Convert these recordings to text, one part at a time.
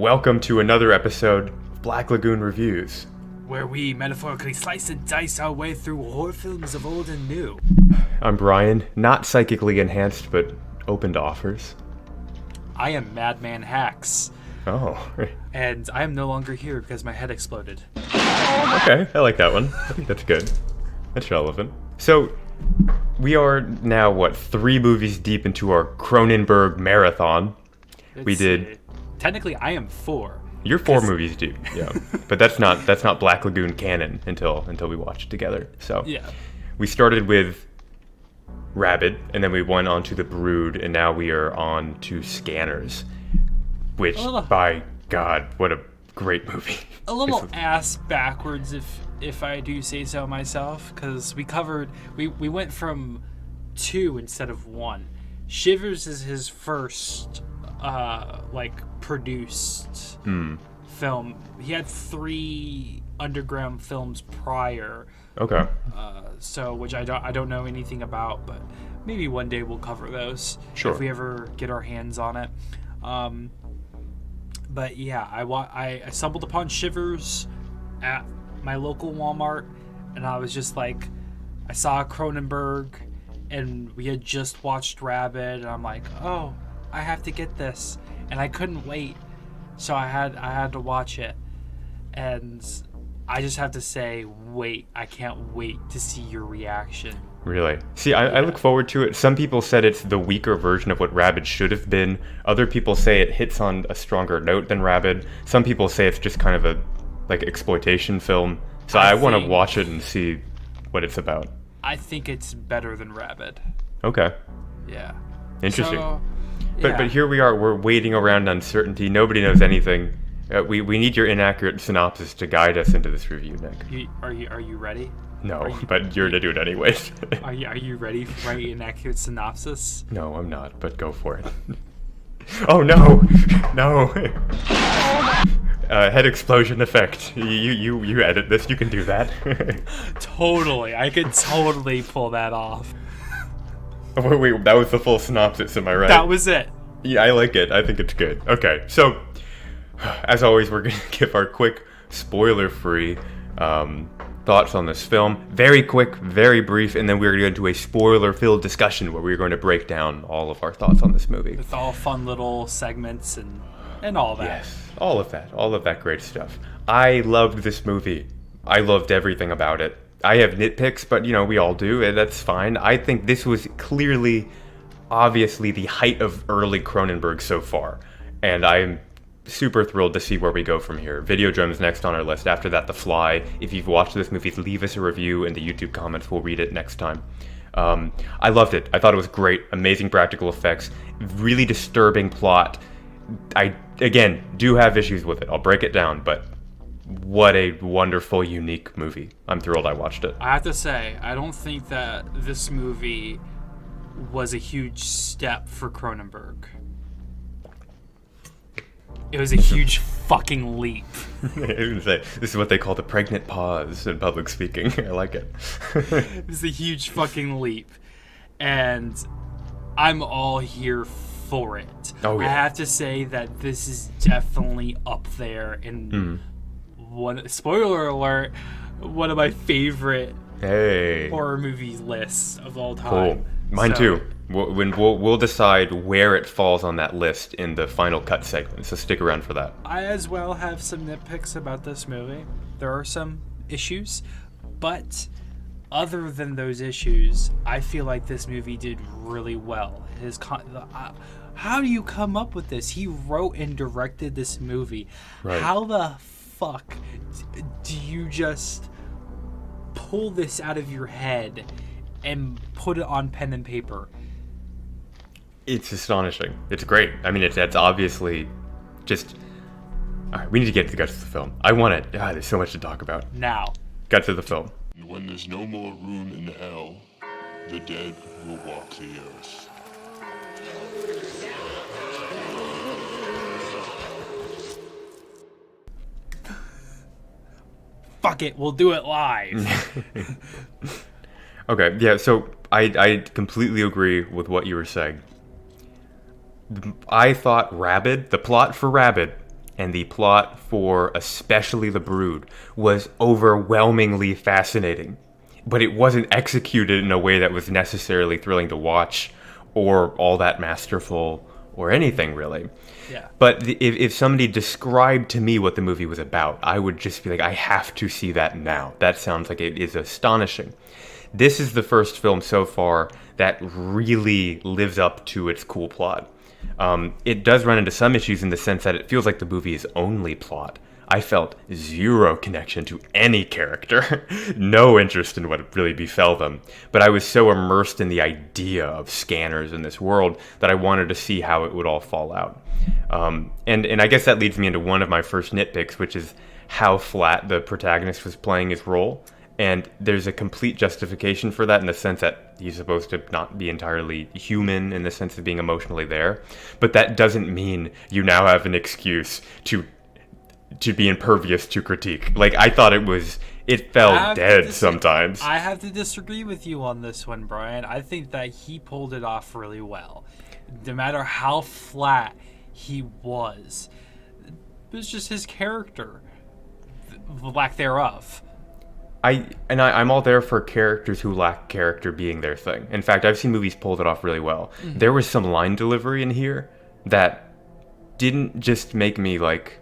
Welcome to another episode of Black Lagoon Reviews, where we metaphorically slice and dice our way through horror films of old and new. I'm Brian, not psychically enhanced, but open to offers. I am Madman Hacks. Oh. And I am no longer here because my head exploded. Okay, I like that one. I think that's good. That's relevant. So, we are now, 3 movies deep into our Cronenberg marathon. Technically, I am 4. You're 4 movies deep, yeah. But that's not Black Lagoon canon until we watch it together. So, yeah. We started with Rabid, and then we went on to The Brood, and now we are on to Scanners. Which, by God, what a great movie. A little ass backwards, if I do say so myself, because we went from 2 instead of 1. Shivers is his first produced film. He had 3 underground films prior. Okay. Which I don't know anything about, but maybe one day we'll cover those. Sure. If we ever get our hands on it. But yeah, I stumbled upon Shivers at my local Walmart, and I was just like, I saw Cronenberg, and we had just watched Rabid, and I'm like, oh, I have to get this, and I couldn't wait, so I had to watch it, and I just have to say, I can't wait to see your reaction. Really? See, I look forward to it. Some people said it's the weaker version of what Rabid should have been. Other people say it hits on a stronger note than Rabid. Some people say it's just kind of a exploitation film. So I want to watch it and see what it's about. I think it's better than Rabid. Okay. Yeah. Interesting. So, yeah. But here we are. We're waiting around uncertainty. Nobody knows anything. We need your inaccurate synopsis to guide us into this review, Nick. Are you ready? No, but you're to do it anyways. Are you ready for my inaccurate synopsis? No, I'm not, but go for it. Oh no! No! Head explosion effect. You edit this, you can do that. Totally, I could totally pull that off. Wait, that was the full synopsis, am I right? That was it. Yeah, I like it. I think it's good. Okay, so, as always, we're going to give our quick, spoiler-free thoughts on this film. Very quick, very brief, and then we're going to go into a spoiler-filled discussion where we're going to break down all of our thoughts on this movie. With all fun little segments and all that. Yes, all of that great stuff. I loved this movie. I loved everything about it. I have nitpicks, but, we all do, and that's fine. I think this was obviously the height of early Cronenberg so far, and I'm super thrilled to see where we go from here. Videodrome's next on our list. After that, The Fly. If you've watched this movie, leave us a review in the YouTube comments. We'll read it next time. I loved it. I thought it was great. Amazing practical effects. Really disturbing plot. I, again, do have issues with it. I'll break it down, but what a wonderful, unique movie. I'm thrilled I watched it. I have to say, I don't think that this movie was a huge step for Cronenberg. It was a huge fucking leap. I was going to say, this is what they call the pregnant pause in public speaking. I like it. It was a huge fucking leap. And I'm all here for it. Oh, yeah. I have to say that this is definitely up there in spoiler alert, one of my favorite horror movie lists of all time. Cool. Mine too. We'll decide where it falls on that list in the final cut segment, so stick around for that. I as well have some nitpicks about this movie. There are some issues, but other than those issues, I feel like this movie did really well. How do you come up with this? He wrote and directed this movie. Right. How the fuck do you just pull this out of your head and put it on pen and paper? It's astonishing. It's great. I mean, it's obviously just... All right, we need to get to the guts of the film. I want it. There's so much to talk about. Now. Guts of the film. When there's no more room in hell, the dead will walk the earth. Fuck it, we'll do it live. Okay, yeah, so I completely agree with what you were saying. I thought Rabid, the plot for Rabid, and the plot for especially The Brood was overwhelmingly fascinating, but it wasn't executed in a way that was necessarily thrilling to watch or all that masterful or anything really. Yeah. But if somebody described to me what the movie was about, I would just be like, I have to see that now. That sounds like it is astonishing. This is the first film so far that really lives up to its cool plot. It does run into some issues in the sense that it feels like the movie is only plot. I felt zero connection to any character, no interest in what really befell them. But I was so immersed in the idea of scanners in this world that I wanted to see how it would all fall out. And I guess that leads me into one of my first nitpicks, which is how flat the protagonist was playing his role. And there's a complete justification for that in the sense that he's supposed to not be entirely human in the sense of being emotionally there. But that doesn't mean you now have an excuse to be impervious to critique. Like, I thought it felt dead sometimes. I have to disagree with you on this one, Brian. I think that he pulled it off really well. No matter how flat he was, it was just his character, the lack thereof. I'm all there for characters who lack character being their thing. In fact, I've seen movies pull it off really well. Mm-hmm. There was some line delivery in here that didn't just make me like,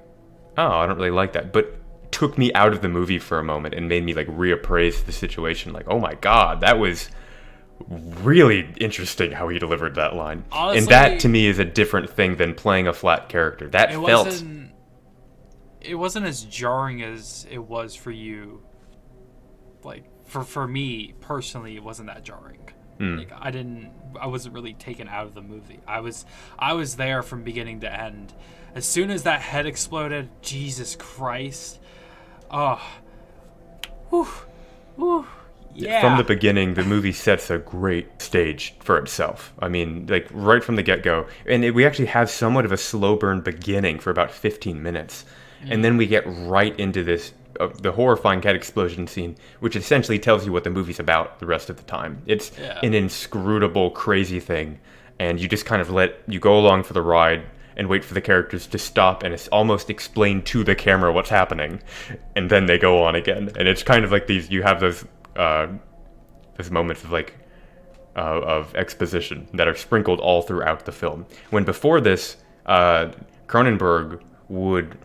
oh, I don't really like that, but took me out of the movie for a moment and made me like reappraise the situation. Like, oh my God, that was really interesting how he delivered that line. Honestly, and that to me is a different thing than playing a flat character. It wasn't as jarring as it was for you. Like, for me personally, it wasn't that jarring. Like, I wasn't really taken out of the movie. I was there from beginning to end. As soon as that head exploded, Jesus Christ. Oh. Whew. Whew. Yeah. From the beginning, the movie sets a great stage for itself. I mean, like, right from the get-go. And we actually have somewhat of a slow burn beginning for about 15 minutes. And then we get right into this the horrifying cat explosion scene, which essentially tells you what the movie's about the rest of the time. It's an inscrutable, crazy thing, and you just kind of you go along for the ride and wait for the characters to stop and it's almost explain to the camera what's happening, and then they go on again. And it's kind of like you have those moments of like of exposition that are sprinkled all throughout the film. When before this, Cronenberg would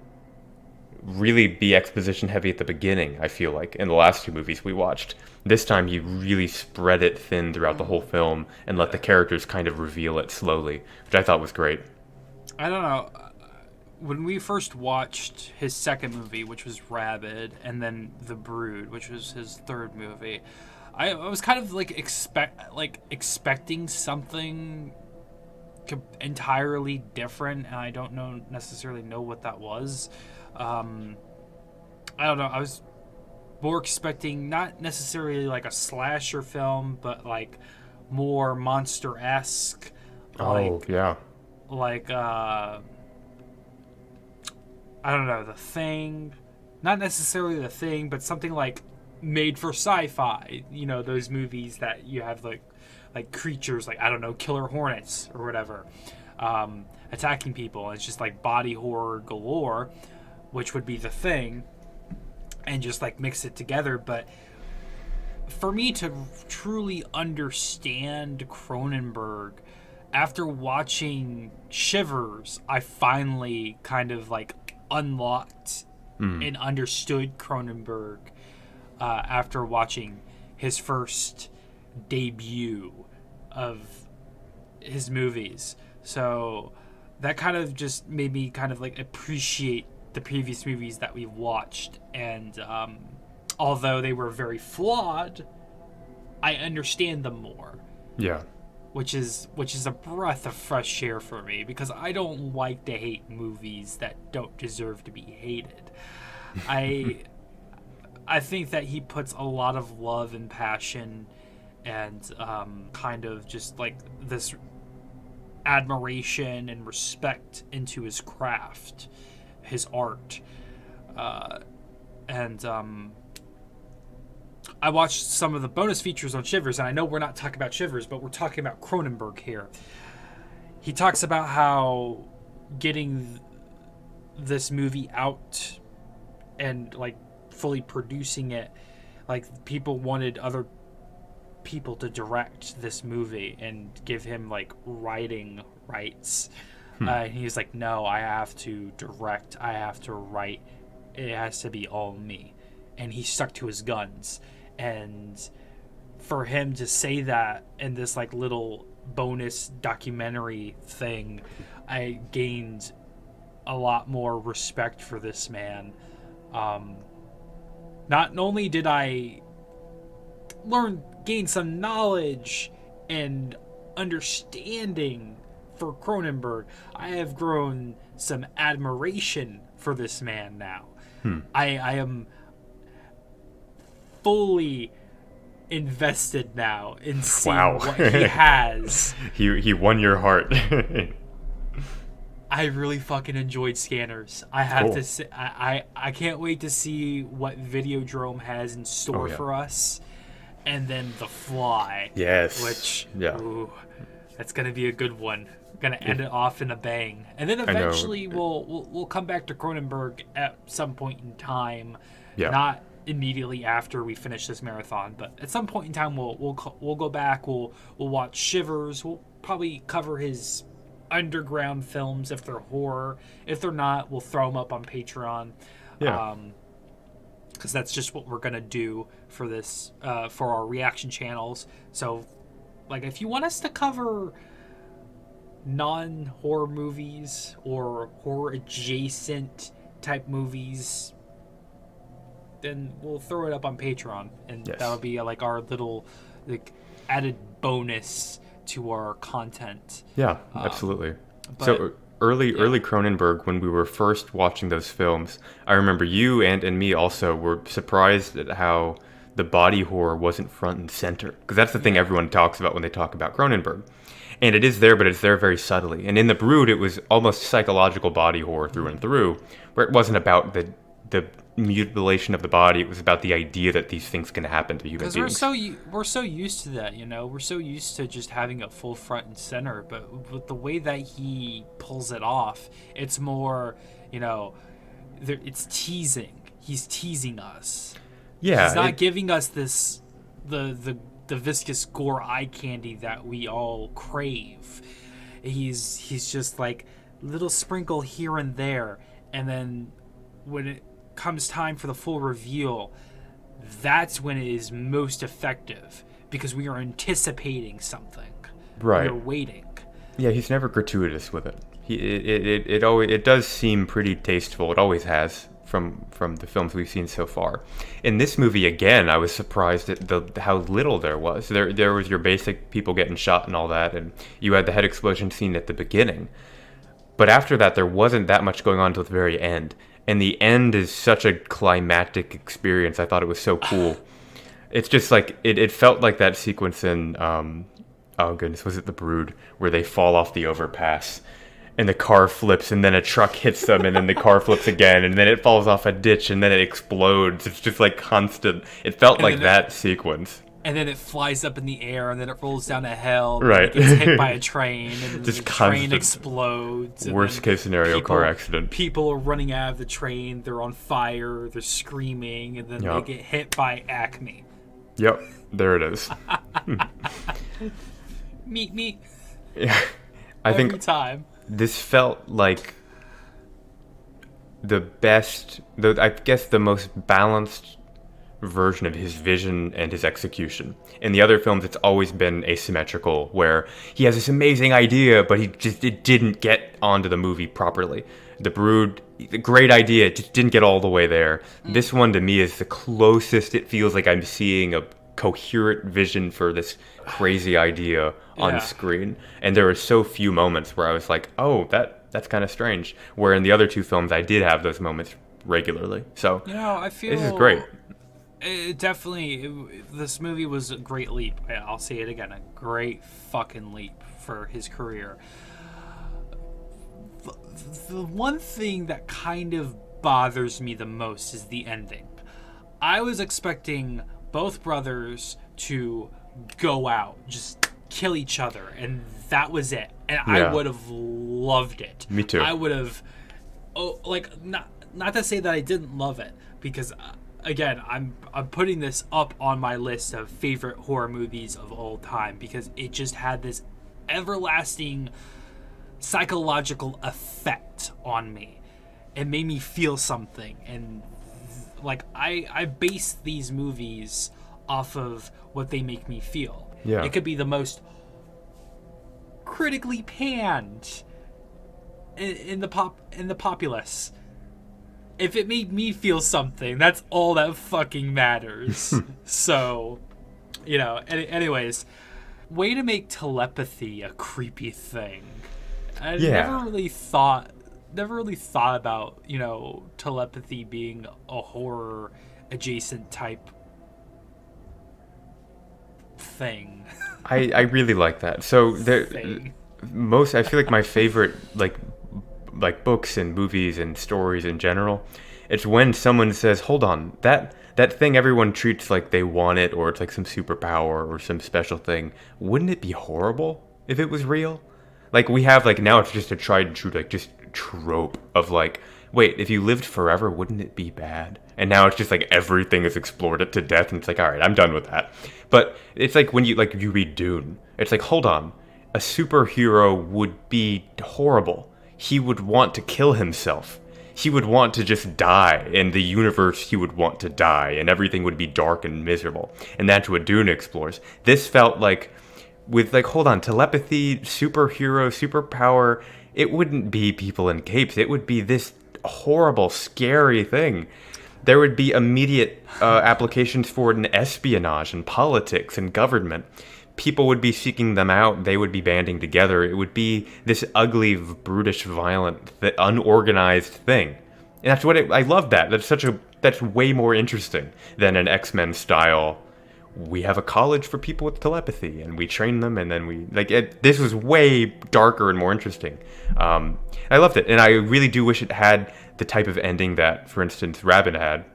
really be exposition heavy at the beginning, I feel like, in the last two movies we watched. This time he really spread it thin throughout the whole film and let the characters kind of reveal it slowly, which I thought was great. I don't know. When we first watched his second movie, which was Rabid, and then The Brood, which was his third movie, I was kind of like expecting something entirely different, and I don't necessarily know what that was. I don't know. I was more expecting not necessarily like a slasher film, but like more monster-esque. Like, yeah. Like, I don't know, The Thing. Not necessarily The Thing, but something like made for sci-fi. You know, those movies that you have like creatures, like, I don't know, killer hornets or whatever, attacking people. It's just like body horror galore, which would be The Thing, and just like mix it together. But for me to truly understand Cronenberg, after watching Shivers, I finally kind of like unlocked and understood Cronenberg after watching his first debut of his movies. So that kind of just made me kind of like appreciate the previous movies that we've watched, and although they were very flawed, I understand them more. Yeah. Which is a breath of fresh air for me, because I don't like to hate movies that don't deserve to be hated. I think that he puts a lot of love and passion and kind of just like this admiration and respect into his craft, his art, and I watched some of the bonus features on Shivers, and I know we're not talking about Shivers, but we're talking about Cronenberg here. He talks about how getting this movie out and like fully producing it, like people wanted other people to direct this movie and give him like writing rights. And he was like, no, I have to direct, I have to write, it has to be all me. And he stuck to his guns. And for him to say that in this like little bonus documentary thing, I gained a lot more respect for this man. Not only did I gain some knowledge and understanding for Cronenberg, I have grown some admiration for this man now. I am fully invested now in seeing Wow. what he has. He won your heart. I really fucking enjoyed Scanners. I have Cool. to say, I can't wait to see what Videodrome has in store Oh, yeah. for us. And then The Fly. Yes. Which, Yeah. ooh, that's gonna be a good one. Gonna end it off in a bang. And then know. eventually we'll come back to Cronenberg at some point in time. Yeah. Not immediately after we finish this marathon, but at some point in time we'll go back. We'll watch Shivers. We'll probably cover his underground films if they're horror. If they're not, we'll throw them up on Patreon. Yeah. Because that's just what we're gonna do for this, for our reaction channels. So, like, if you want us to cover non-horror movies or horror adjacent type movies, then we'll throw it up on Patreon, and Yes. that'll be like our little like added bonus to our content. Yeah, absolutely. but- So early Cronenberg, when we were first watching those films, I remember you and me also were surprised at how the body horror wasn't front and center, because that's the thing everyone talks about when they talk about Cronenberg. And it is there, but it's there very subtly. And in The Brood, it was almost psychological body horror through and through, where it wasn't about the mutilation of the body. It was about the idea that these things can happen to human Because beings. we're so used to that, you know. We're so used to just having it full front and center. But with the way that he pulls it off, it's more, you know, it's teasing. He's teasing us. Yeah, He's not giving us this the viscous gore eye candy that we all crave. He's just like little sprinkle here and there, and then when it comes time for the full reveal, that's when it is most effective, because we are anticipating something. Right. We're waiting. Yeah, he's never gratuitous with it. It does seem pretty tasteful. It always has from the films we've seen so far. In this movie, again, I was surprised at how little there was. There was your basic people getting shot and all that, and you had the head explosion scene at the beginning. But after that, there wasn't that much going on until the very end. And the end is such a climactic experience. I thought it was so cool. It's just like, it felt like that sequence in, oh goodness, was it The Brood, where they fall off the overpass and the car flips and then a truck hits them and then the car flips again and then it falls off a ditch and then it explodes. It's just like constant. It felt like that sequence. And then it flies up in the air, and then it rolls down a hill. And Right. Then it gets hit by a train, and then Just the train constant. explodes. And Worst then case scenario car accident. People are running out of the train. They're on fire. They're screaming, and then Yup. they get hit by Acme. Yep, there it is. Meet. Yeah, I Every think time. this felt like the best, I guess the most balanced version of his vision and his execution. In the other films, it's always been asymmetrical, where he has this amazing idea, but it didn't get onto the movie properly. The Brood, the great idea, it just didn't get all the way there. This one, to me, is the closest it feels like I'm seeing a coherent vision for this crazy idea on Yeah. screen. And there were so few moments where I was like, oh, that's kind of strange. Where in the other two films, I did have those moments regularly. So You know, I feel this is great. This movie was a great leap. I'll say it again, a great fucking leap for his career. The one thing that kind of bothers me the most is the ending. I was expecting both brothers to go out, just kill each other, and that was it. And I Yeah. would have loved it. Me too. I would have oh, like not to say that I didn't love it, because again, I'm putting this up on my list of favorite horror movies of all time because it just had this everlasting psychological effect on me. It made me feel something, and like I base these movies off of what they make me feel. Yeah. It could be the most critically panned in the populace. If it made me feel something, that's all that fucking matters. So, you know, anyways, way to make telepathy a creepy thing. I never really thought about, you know, telepathy being a horror adjacent type thing. I really like that. So I feel like my favorite like books and movies and stories in general, it's when someone says, hold on, that thing everyone treats like they want it, or it's like some superpower or some special thing, wouldn't it be horrible if it was real? Like we have like now it's just a tried and true like just trope of like, wait, if you lived forever, wouldn't it be bad? And now it's just like everything is explored it to death, and it's like, all right, I'm done with that. But it's like when you read Dune, it's like, hold on, a superhero would be horrible. He would want to kill himself. He would want to just die, and the universe he would want to die, and everything would be dark and miserable. And that's what Dune explores. This felt like, with like, hold on, telepathy, superhero, superpower, it wouldn't be people in capes. It would be this horrible, scary thing. There would be immediate applications for it in espionage and politics and government. People would be seeking them out. They would be banding together. It would be this ugly, brutish, violent, unorganized thing. And that's what I love that. That's way more interesting than an X-Men style. We have a college for people with telepathy, and we train them, and then this was way darker and more interesting. I loved it, and I really do wish it had the type of ending that, for instance, Rabin had,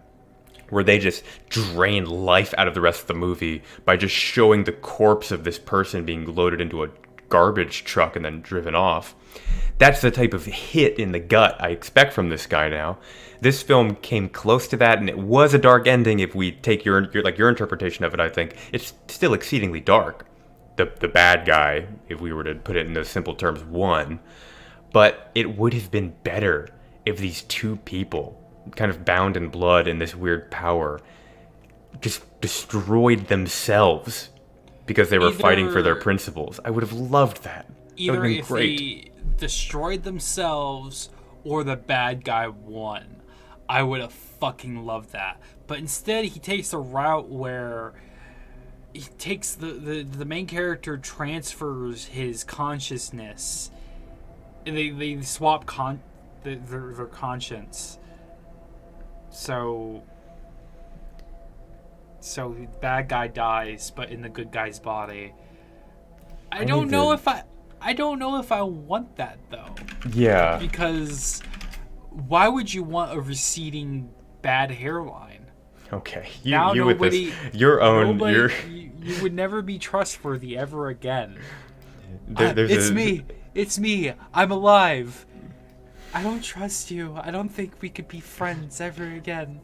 where they just drain life out of the rest of the movie by just showing the corpse of this person being loaded into a garbage truck and then driven off. That's the type of hit in the gut I expect from this guy now. This film came close to that, and it was a dark ending. If we take your interpretation of it, I think it's still exceedingly dark. The bad guy, if we were to put it in those simple terms, won. But it would have been better if these two people, kind of bound in blood in this weird power, just destroyed themselves because they were fighting for their principles. I would have loved that. Either if they destroyed themselves or the bad guy won. I would have fucking loved that. But instead, he takes a route where he takes the main character transfers his consciousness, and they swap their conscience. So the bad guy dies, but in the good guy's body. I don't know if I want that though. Yeah. Because why would you want a receding bad hairline? Okay, you with this, your own. You would never be trustworthy ever again. It's me. I'm alive. I don't trust you. I don't think we could be friends ever again.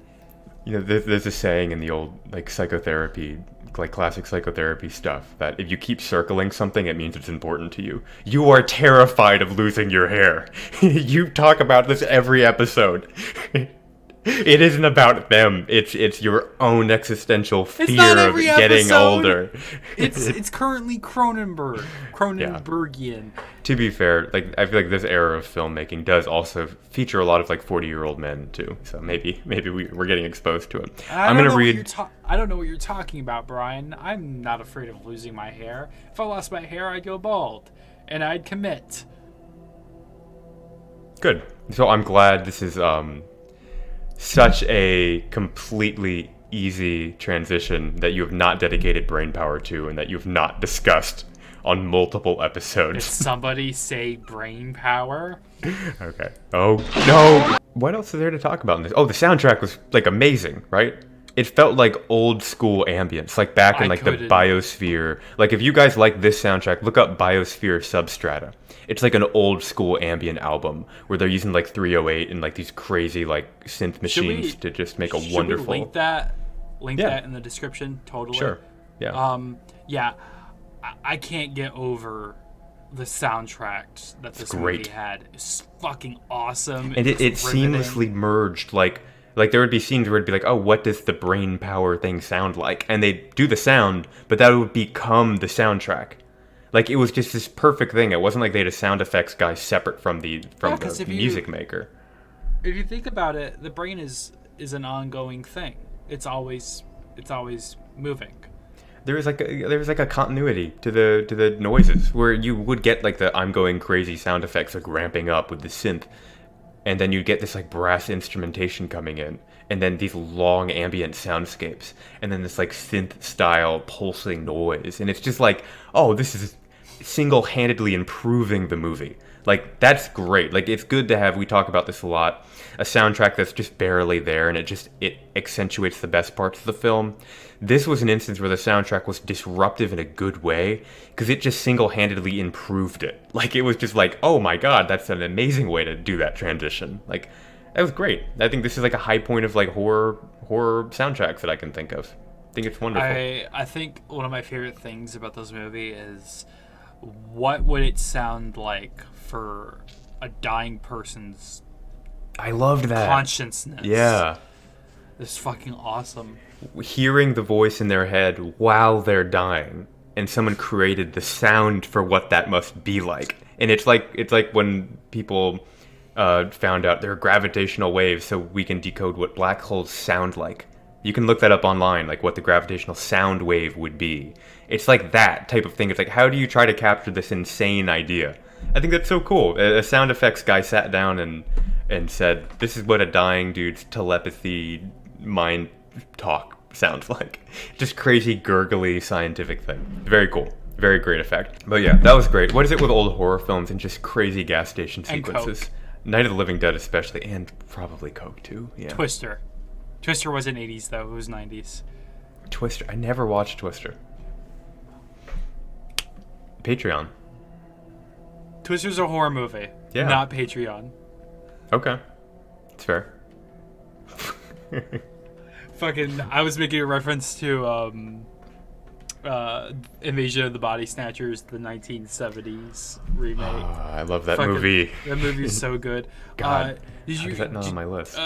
You know, there's a saying in the old psychotherapy, classic psychotherapy stuff, that if you keep circling something, it means it's important to you. You are terrified of losing your hair. You talk about this every episode. It isn't about them. It's your own existential fear of getting older. It's currently Cronenbergian. Yeah. To be fair, I feel like this era of filmmaking does also feature a lot of 40-year-old men too. So maybe we're getting exposed to it. I don't know what you're talking about, Brian. I'm not afraid of losing my hair. If I lost my hair, I'd go bald, and I'd commit. Good. So I'm glad this is such a completely easy transition that you have not dedicated brain power to, and that you have not discussed on multiple episodes. Did somebody say brain power? Okay. Oh, no! What else is there to talk about in this? Oh, the soundtrack was, amazing, right? it felt like old school ambience, like back in I like the couldn't. Biosphere. Like if you guys like this soundtrack, look up Biosphere Substrata. It's like an old school ambient album where they're using like 308 and like these crazy like synth machines to just make a should wonderful. we link Yeah. that in the description? Totally. Sure. Yeah. Yeah, I can't get over the soundtrack that this great. movie had. It's fucking awesome. And it It's riveting. seamlessly merged like there would be scenes where it'd be like, oh, what does the brain power thing sound like? And they'd do the sound, but that would become the soundtrack. Like it was just this perfect thing. It wasn't like they had a sound effects guy separate from the 'cause if you- music maker. If you think about it, the brain is an ongoing thing. It's always moving. There was like a continuity to the noises where you would get like the I'm going crazy sound effects like ramping up with the synth, and then you'd get this like brass instrumentation coming in, and then these long ambient soundscapes, and then this like synth style pulsing noise, and it's just like, oh, this is single-handedly improving the movie. Like that's great. Like it's good to have, we talk about this a lot, a soundtrack that's just barely there and it accentuates the best parts of the film. This was an instance where the soundtrack was disruptive in a good way because it just single-handedly improved it. Like it was just like, oh my god, that's an amazing way to do that transition. Like that was great. I think this is like a high point of like horror soundtracks that I can think of. I think it's wonderful. I think one of my favorite things about this movie is what would it sound like for a dying person's I loved that. consciousness. Yeah. It's fucking awesome. Hearing the voice in their head while they're dying, and someone created the sound for what that must be like. And it's like when people found out there are gravitational waves, so we can decode what black holes sound like. You can look that up online, like what the gravitational sound wave would be. It's like that type of thing. It's like, how do you try to capture this insane idea? I think that's so cool. A sound effects guy sat down and said, this is what a dying dude's telepathy mind talk sounds like. Just crazy, gurgly, scientific thing. Very cool. Very great effect. But yeah, that was great. What is it with old horror films and just crazy gas station And sequences? Coke. Night of the Living Dead especially, and probably Coke too. Yeah. Twister. Twister wasn't 80s though, it was 90s. Twister. I never watched Twister. Patreon. Twister's a horror movie. Yeah. Not Patreon. Okay. It's fair. Fucking, I was making a reference to Invasion of the Body Snatchers, the 1970s remake. I love that Fucking- movie. That movie's so good. God, did How you is that not on my list?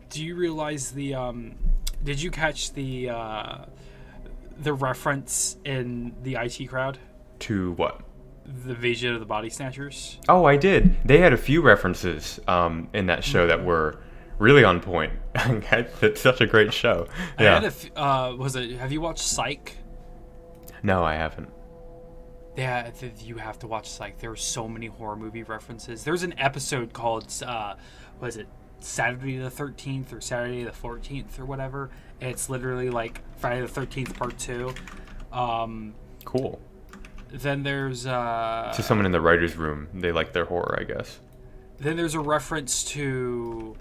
do you realize the did you catch the reference in the IT crowd? To what? The Invasion of the Body Snatchers? Oh, I did. They had a few references in that show that were really on point. It's such a great show. I Yeah. had have you watched Psych? No, I haven't. Yeah, you have to watch Psych. There are so many horror movie references. There's an episode called, was it Saturday the 13th or Saturday the 14th or whatever? And it's literally like Friday the 13th Part 2. Cool. Then there's To someone in the writer's room, they like their horror, I guess. then there's a reference to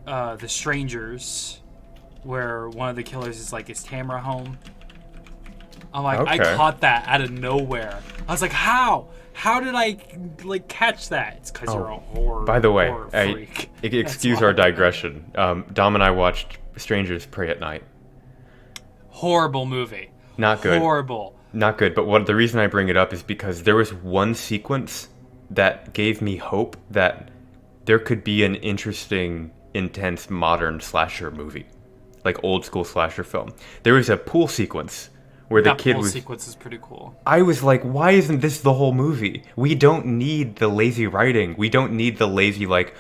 The Strangers, where one of the killers is like, is Tamara home? I'm like, I Okay. caught that out of nowhere. I was like, how? How did I like catch that? It's because you're a horror. By the way, horror freak. excuse That's our why. digression. Dom and I watched Strangers Pray at Night. Horrible movie. Not good. Horrible. Not good, but the reason I bring it up is because there was one sequence that gave me hope that there could be an interesting, intense, modern slasher movie. Like old school slasher film. There was a pool sequence where the That kid whole was... sequence is pretty cool. I was like, why isn't this the whole movie? We don't need the lazy writing. We don't need the lazy, like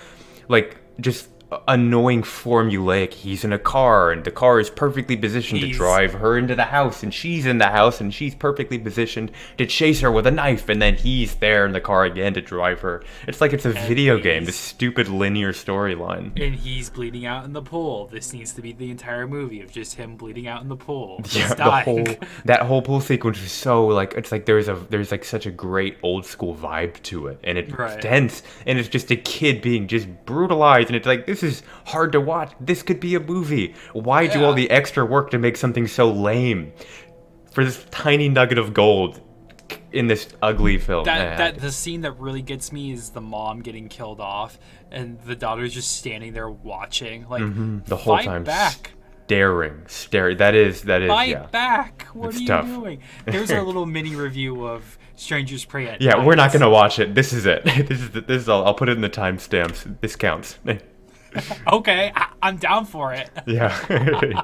just annoying formulaic. He's in a car, and the car is perfectly positioned to He's- drive her into the house, and she's in the house, and she's perfectly positioned to chase her with a knife, and then he's there in the car again to drive her. It's like it's a video game, this stupid linear storyline. And he's bleeding out in the pool. This needs to be the entire movie of just him bleeding out in the pool. Yeah, Just dying. that whole pool sequence is so like, it's like there's like such a great old school vibe to it, and it's Right. tense, and it's just a kid being just brutalized, and it's like, this this is hard to watch. This could be a movie. Why do all the extra work to make something so lame for this tiny nugget of gold in this ugly film? That the scene that really gets me is the mom getting killed off and the daughter's just standing there watching, like, the whole fight time back. Staring. That is Fight yeah. back. What It's are you tough. doing? Here's our little mini review of Strangers Prey at Yeah, Night. we're not gonna watch it. This is it. This is all. I'll put it in the timestamps. This counts. Okay, I'm down for it. Yeah.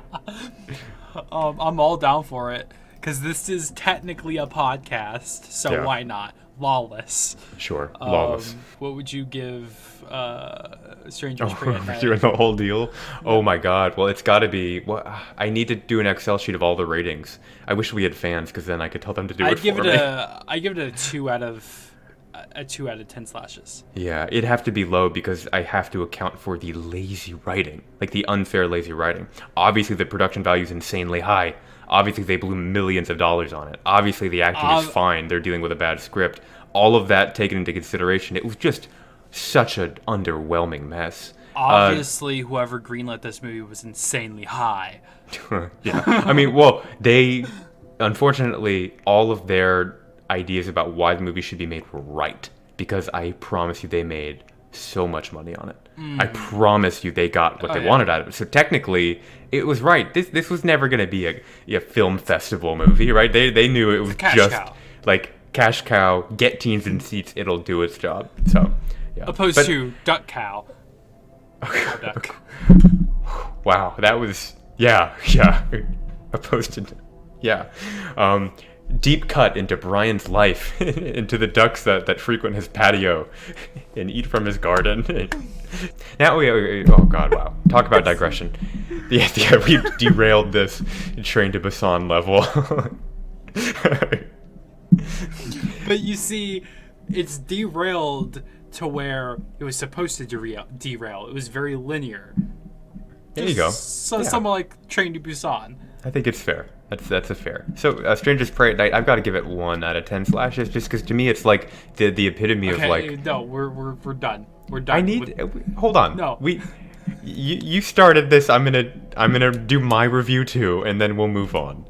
I'm all down for it because this is technically a podcast, so Yeah. why not? Lawless. Sure. Lawless. What would you give Strangers Prey at We're Night? doing the whole deal. Oh my god. Well, it's got to be. Well, I need to do an Excel sheet of all the ratings. I wish we had fans because then I could tell them to do it I'd give for it me. I give it a 2 out of 10 slashes. Yeah, it'd have to be low because I have to account for the lazy writing, like the unfair lazy writing. Obviously, the production value is insanely high. Obviously, they blew millions of dollars on it. Obviously, the acting is fine. They're dealing with a bad script. All of that taken into consideration, it was just such an underwhelming mess. Obviously, whoever greenlit this movie was insanely high. Yeah, I mean, well, they, unfortunately, all of their ideas about why the movie should be made were right, because I promise you they made so much money on it. I promise you they got what they wanted out of it. So technically, it was right. This was never going to be a film festival movie, right? They knew it was Cash just cow. like cash cow, get teens in seats, it'll do its job. So, yeah. Opposed But- to Duck Cow. Cow Duck. Wow, that was yeah. Opposed to yeah. Deep cut into Brian's life, into the ducks that frequent his patio and eat from his garden. Now oh god, wow. Talk about digression. Yeah, we derailed this Train to Busan level. But you see, it's derailed to where it was supposed to derail. It was very linear. There you go. So Yeah. somewhat like Train to Busan. I think it's fair. That's a fair. So, Strangers Prey at Night, I've got to give it 1 out of 10 slashes, just because to me it's like the epitome of like. No, we're done. We're done. I need. Hold on. No. You started this. I'm gonna do my review too, and then we'll move on.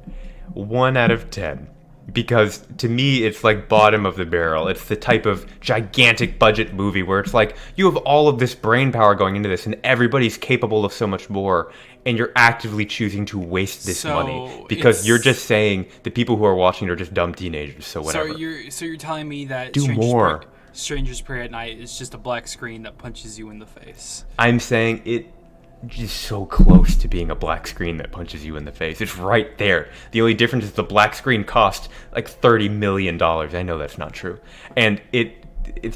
1 out of 10. Because to me, it's like bottom of the barrel. It's the type of gigantic budget movie where it's like you have all of this brain power going into this, and everybody's capable of so much more, and you're actively choosing to waste this money because you're just saying the people who are watching are just dumb teenagers. So whatever. So you're telling me that Do more. Strangers Prey at Night is just a black screen that punches you in the face. I'm saying it is so close to being a black screen that punches you in the face. It's right there. The only difference is the black screen cost like $30 million. I know that's not true. And it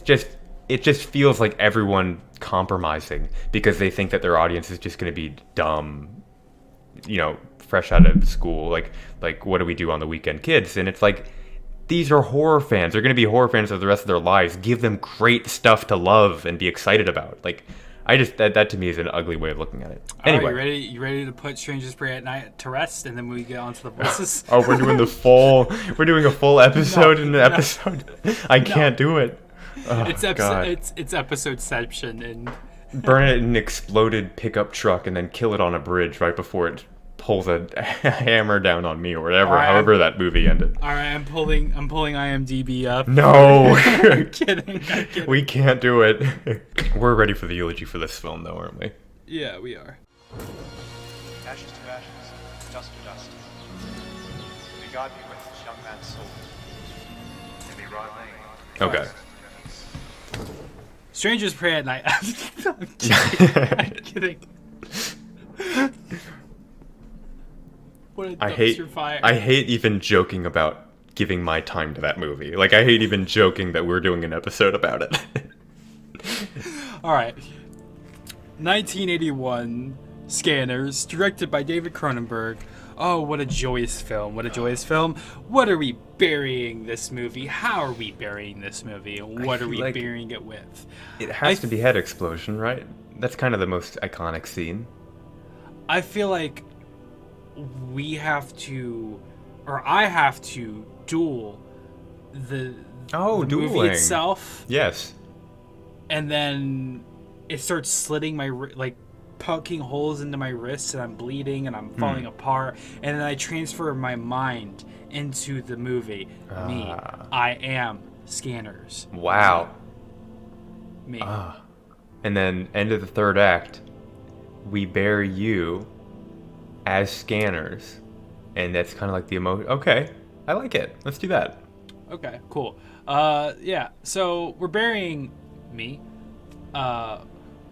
just feels like everyone compromising because they think that their audience is just going to be dumb, fresh out of school. Like what do we do on the weekend, kids? And it's like, these are horror fans. They're going to be horror fans for the rest of their lives. Give them great stuff to love and be excited about. Like, I just that to me is an ugly way of looking at it. Anyway, All right, you ready to put Strangers Prey at Night to rest, and then we get on to the voices? oh, we're doing a full episode in the episode. I can't do it. Oh, It's God. it's episodeception, and Burn it in an exploded pickup truck and then kill it on a bridge right before it pulls a hammer down on me or whatever. All right, however that movie ended. all right, I'm pulling IMDb up. No, I'm kidding. we can't do it. We're ready for the eulogy for this film, though, aren't we? Yeah, we are. Ashes to ashes, dust to dust. May God be with this young man's soul. And may Ron Lang. Okay. Strangers Prey at Night. I'm kidding. What a I hate dumpster fire. I hate even joking about giving my time to that movie. Like, I hate even joking that we're doing an episode about it. All right. 1981 Scanners, directed by David Cronenberg. Oh, what a joyous film. What a joyous film. What are we burying this movie? How are we burying this movie? And what are we feel like burying it with? It has to be head explosion, right? That's kind of the most iconic scene. I feel like we have to, or I have to duel the movie dueling. itself, Yes. and then it starts slitting my like poking holes into my wrists and I'm bleeding and I'm falling apart, and then I transfer my mind into the movie. Me, I am Scanners. Wow. Me. And then end of the third act, we bury you as Scanners, and that's kind of like the emotion. Okay, I like it. Let's do that. Okay, cool. Yeah. So we're burying me.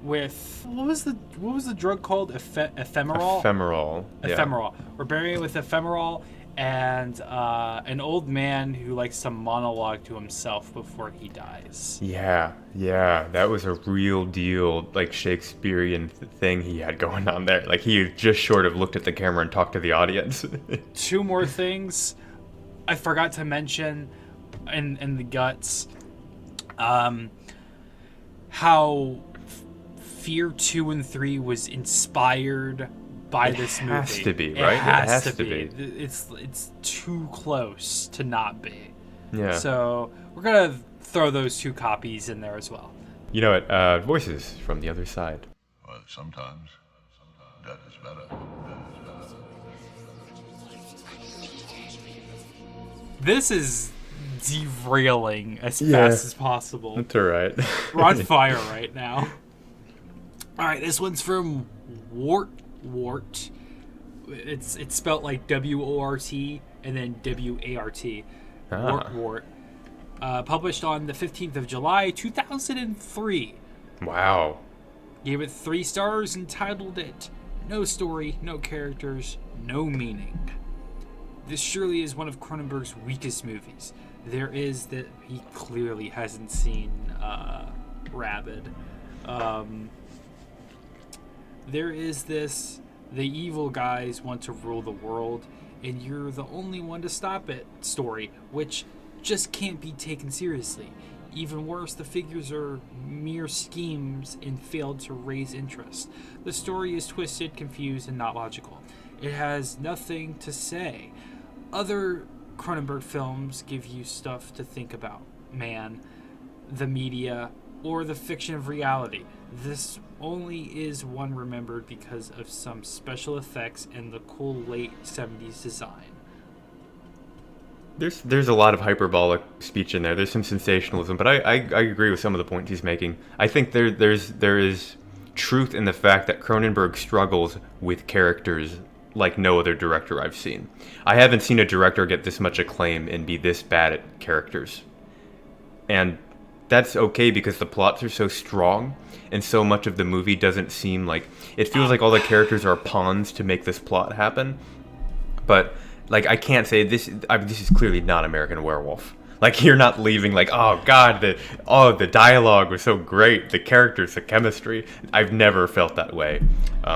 With what was the drug called? Ephemeral. Ephemeral. Yeah. Ephemeral. We're burying it with ephemeral and an old man who likes to monologue to himself before he dies. Yeah, that was a real deal, like Shakespearean thing he had going on there. Like he just short of looked at the camera and talked to the audience. Two more things I forgot to mention in the guts. How Fear 2 and 3 was inspired by this movie. It has to be, right? It has to to be. be. It's too close to not be. Yeah. So we're gonna throw those 2 copies in there as well. You know what? Voices from the other side. Well, sometimes that is better. This is derailing as fast as possible. That's all right. We're on fire right now. All right, this one's from Wart. It's spelled like WORT and then WART. Wart. Published on the 15th of July, 2003. Wow. Gave it 3 stars and titled it "No Story, No Characters, No Meaning." This surely is one of Cronenberg's weakest movies. There is that he clearly hasn't seen Rabid. There is this: the evil guys want to rule the world, and you're the only one to stop it story, which just can't be taken seriously. Even worse, the figures are mere schemes and failed to raise interest. The story is twisted, confused, and not logical. It has nothing to say. Other Cronenberg films give you stuff to think about: man, the media, or the fiction of reality. This only is one remembered because of some special effects and the cool late 70s design. There's a lot of hyperbolic speech in there. There's some sensationalism, but I agree with some of the points he's making. I think there is truth in the fact that Cronenberg struggles with characters like no other director I've seen. I haven't seen a director get this much acclaim and be this bad at characters. And that's okay because the plots are so strong and so much of the movie doesn't seem like... It feels like all the characters are pawns to make this plot happen. But, like, I can't say this... this is clearly not American Werewolf. Like, you're not leaving like, oh, God, the dialogue was so great. The characters, the chemistry. I've never felt that way.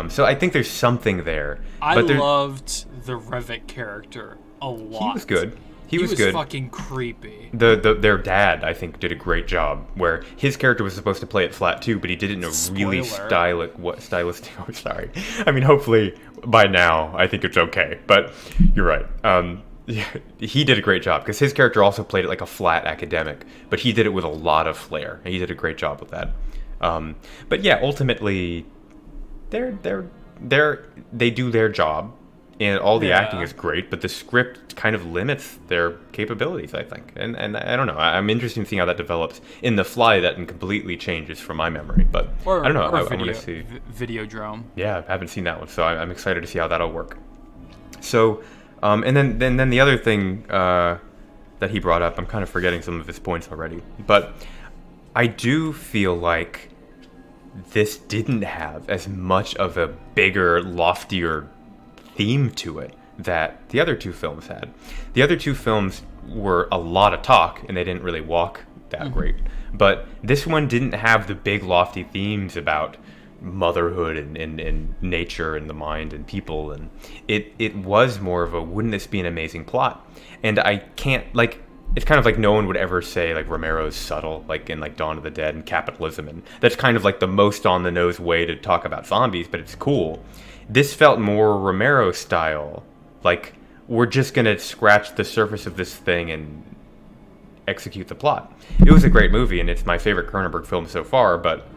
So I think there's something there. I loved the Revit character a lot. He was good. He was good. Fucking creepy. Their dad, I think, did a great job. Where his character was supposed to play it flat too, but he did it in a really stylistic. Oh, sorry. I mean, hopefully by now, I think it's okay. But you're right. He did a great job because his character also played it like a flat academic, but he did it with a lot of flair. And he did a great job with that. But yeah, ultimately, they do their job. And all the acting is great, but the script kind of limits their capabilities, I think. And I don't know. I'm interested in seeing how that develops. In The Fly, that completely changes from my memory. But I don't know. I want to see. Videodrome. Yeah, I haven't seen that one, so I'm excited to see how that'll work. So, and then the other thing that he brought up, I'm kind of forgetting some of his points already. But I do feel like this didn't have as much of a bigger, loftier theme to it that the other 2 films had. The other 2 films were a lot of talk and they didn't really walk that great. But this one didn't have the big lofty themes about motherhood and nature and the mind and people, and it was more of a wouldn't this be an amazing plot? And I can't, like, it's kind of like no one would ever say like Romero's subtle, like in like Dawn of the Dead and capitalism, and that's kind of like the most on the nose way to talk about zombies, but it's cool. This felt more Romero style. Like, we're just going to scratch the surface of this thing and execute the plot. It was a great movie, and it's my favorite Cronenberg film so far, but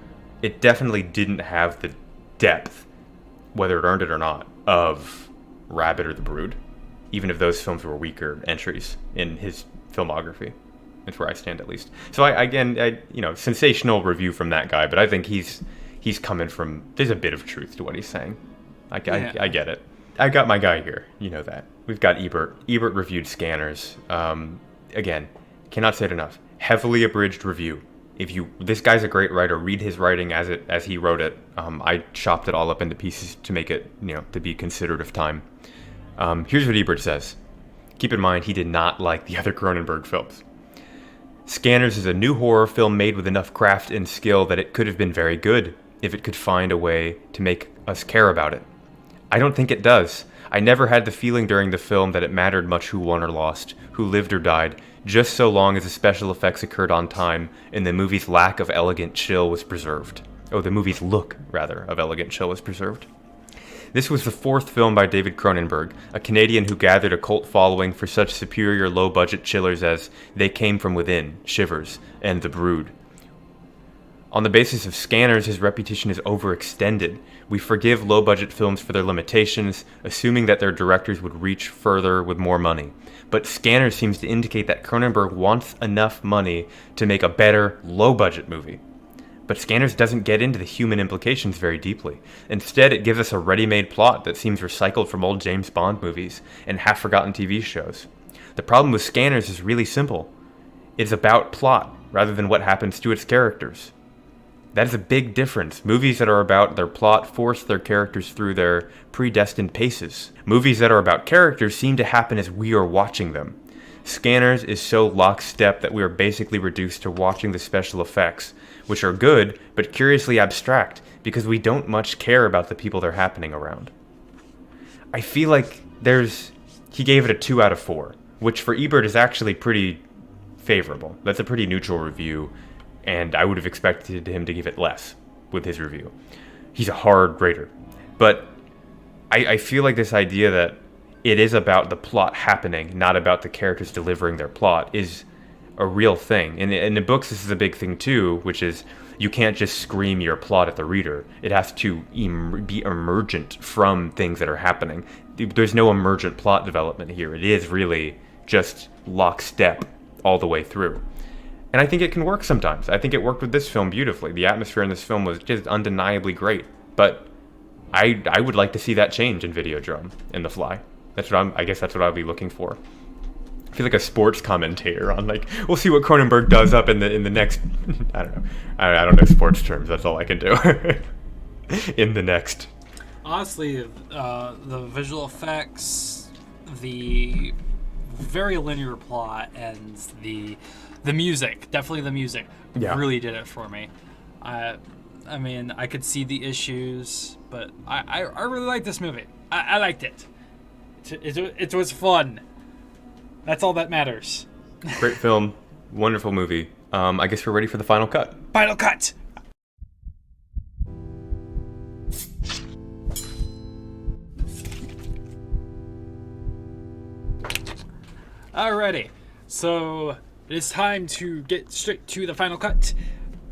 it definitely didn't have the depth whether it earned it or not, of Rabbit or The Brood, even if those films were weaker entries in his filmography. That's where I stand, at least. So sensational review from that guy, but I think he's coming from, there's a bit of truth to what he's saying. I get it. I got my guy here. You know that. We've got Ebert. Ebert reviewed Scanners. Again, cannot say it enough. Heavily abridged review. This guy's a great writer. Read his writing as he wrote it. I chopped it all up into pieces to make it, to be considerate of time. Here's what Ebert says. Keep in mind, he did not like the other Cronenberg films. Scanners is a new horror film made with enough craft and skill that it could have been very good if it could find a way to make us care about it. I don't think it does. I never had the feeling during the film that it mattered much who won or lost, who lived or died, just so long as the special effects occurred on time and the movie's lack of elegant chill was preserved. Oh, the movie's look, rather, of elegant chill was preserved. This was the fourth film by David Cronenberg, a Canadian who gathered a cult following for such superior low-budget chillers as They Came From Within, Shivers, and The Brood. On the basis of Scanners, his reputation is overextended. We forgive low-budget films for their limitations, assuming that their directors would reach further with more money. But Scanners seems to indicate that Cronenberg wants enough money to make a better, low-budget movie. But Scanners doesn't get into the human implications very deeply. Instead, it gives us a ready-made plot that seems recycled from old James Bond movies and half-forgotten TV shows. The problem with Scanners is really simple. It's about plot, rather than what happens to its characters. That is a big difference. Movies that are about their plot force their characters through their predestined paces. Movies that are about characters seem to happen as we are watching them. Scanners is so lockstep that we are basically reduced to watching the special effects, which are good, but curiously abstract, because we don't much care about the people they're happening around. I feel like he gave it a 2 out of 4, which for Ebert is actually pretty favorable. That's a pretty neutral review, and I would have expected him to give it less with his review. He's a hard rater. But I feel like this idea that it is about the plot happening, not about the characters delivering their plot, is a real thing. In the books, this is a big thing too, which is you can't just scream your plot at the reader. It has to be emergent from things that are happening. There's no emergent plot development here. It is really just lockstep all the way through. And I think it can work sometimes. I think it worked with this film beautifully. The atmosphere in this film was just undeniably great. But I would like to see that change in Videodrome in The Fly. I guess that's what I'll be looking for. I feel like a sports commentator on we'll see what Cronenberg does up in the next. I don't know. I don't know sports terms. That's all I can do. In the next. Honestly, the visual effects, the very linear plot, and the music, definitely the music, really did it for me. I mean, I could see the issues, but I really liked this movie. I liked it. It was fun. That's all that matters. Great film. Wonderful movie. I guess we're ready for the final cut. Final cut! Alrighty. So, it is time to get straight to the final cut.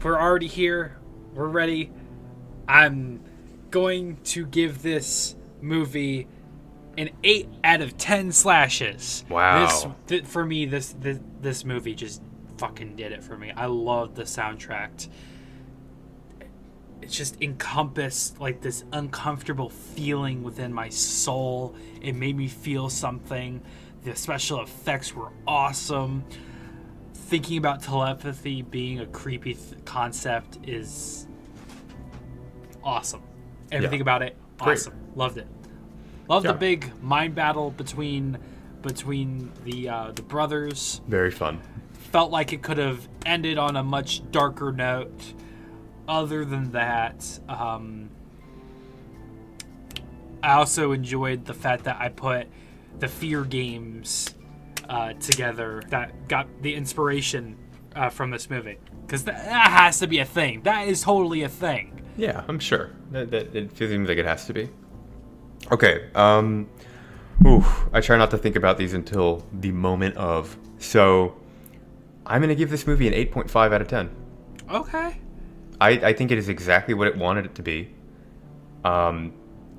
We're already here. We're ready. I'm going to give this movie an 8 out of 10 slashes. Wow. For me, this movie just fucking did it for me. I loved the soundtrack. It just encompassed this uncomfortable feeling within my soul. It made me feel something. The special effects were awesome. Thinking about telepathy being a creepy concept is awesome. Everything about it, awesome. Great. Loved it. Loved the big mind battle between the brothers. Very fun. Felt like it could have ended on a much darker note. Other than that, I also enjoyed the fact that I put the Fear games together that got the inspiration from this movie. Because that has to be a thing. That is totally a thing. Yeah, I'm sure. It seems like it has to be. Okay. I try not to think about these until the moment of. So, I'm going to give this movie an 8.5 out of 10. Okay. I think it is exactly what it wanted it to be.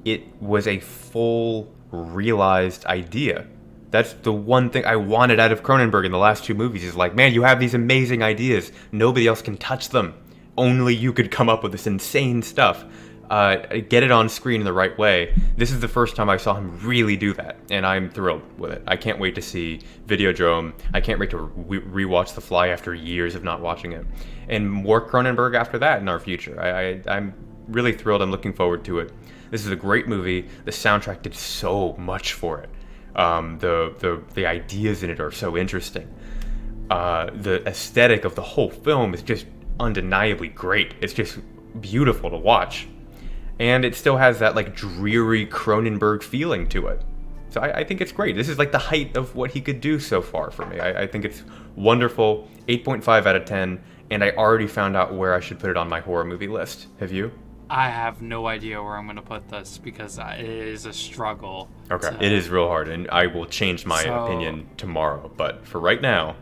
it was a full realized idea. That's the one thing I wanted out of Cronenberg in the last 2 movies is like, man, you have these amazing ideas. Nobody else can touch them. Only you could come up with this insane stuff. Get it on screen in the right way. This is the first time I saw him really do that, and I'm thrilled with it. I can't wait to see Videodrome. I can't wait to rewatch The Fly after years of not watching it. And more Cronenberg after that in our future. I'm really thrilled. I'm looking forward to it. This is a great movie. The soundtrack did so much for it. The ideas in it are so interesting. The aesthetic of the whole film is just undeniably great. It's just beautiful to watch. And it still has that like dreary Cronenberg feeling to it. So I think it's great. This is like the height of what he could do so far for me. I think it's wonderful. 8.5 out of 10. And I already found out where I should put it on my horror movie list. Have you? I have no idea where I'm going to put this because it is a struggle. Okay, it is real hard, and I will change my opinion tomorrow. But for right now,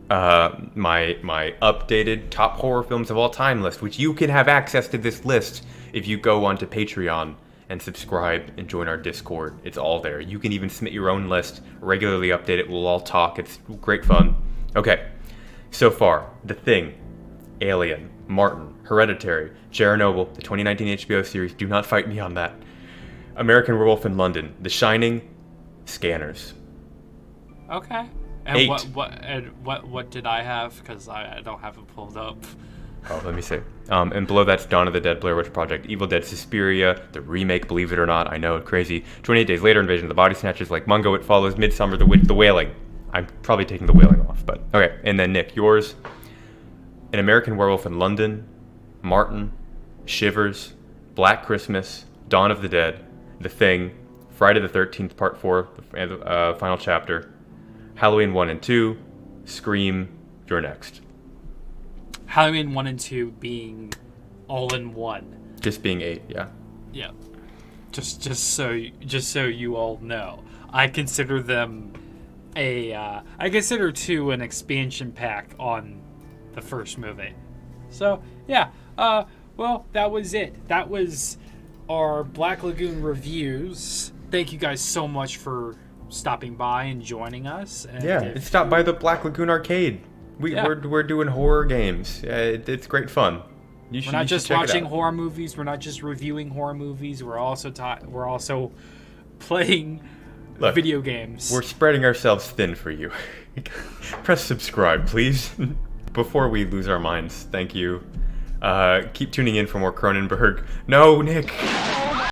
my updated top horror films of all time list, which you can have access to this list if you go onto Patreon and subscribe and join our Discord. It's all there. You can even submit your own list, regularly update it. We'll all talk. It's great fun. Okay, so far, The Thing, Alien, Martin, Hereditary, Chernobyl, the 2019 HBO series, do not fight me on that. American Werewolf in London, The Shining, Scanners. Okay. And 8. what did I have? Because I don't have it pulled up. Oh, let me see. And below that's Dawn of the Dead, Blair Witch Project, Evil Dead, Suspiria, the remake, believe it or not, I know, crazy. 28 Days Later, Invasion of the Body Snatchers, like Mungo, It Follows, Midsummer, The Witch, The Wailing. I'm probably taking The Wailing off, but okay. And then Nick, yours? An American Werewolf in London, Martin, Shivers, Black Christmas, Dawn of the Dead, The Thing, Friday the 13th, Part 4, the final chapter, Halloween 1 and 2, Scream, you're next. Halloween 1 and 2 being all in one. Just being 8, yeah. Yeah. Just so you all know. I consider them I consider 2 an expansion pack on the first movie. So, yeah. Well, that was it. That was our Black Lagoon reviews. Thank you guys so much for stopping by and joining us. And stop by the Black Lagoon Arcade. We're doing horror games. It's great fun. We're not just watching horror movies. We're not just reviewing horror movies. We're also playing video games. We're spreading ourselves thin for you. Press subscribe, please. Before we lose our minds, thank you. Keep tuning in for more Cronenberg. No, Nick.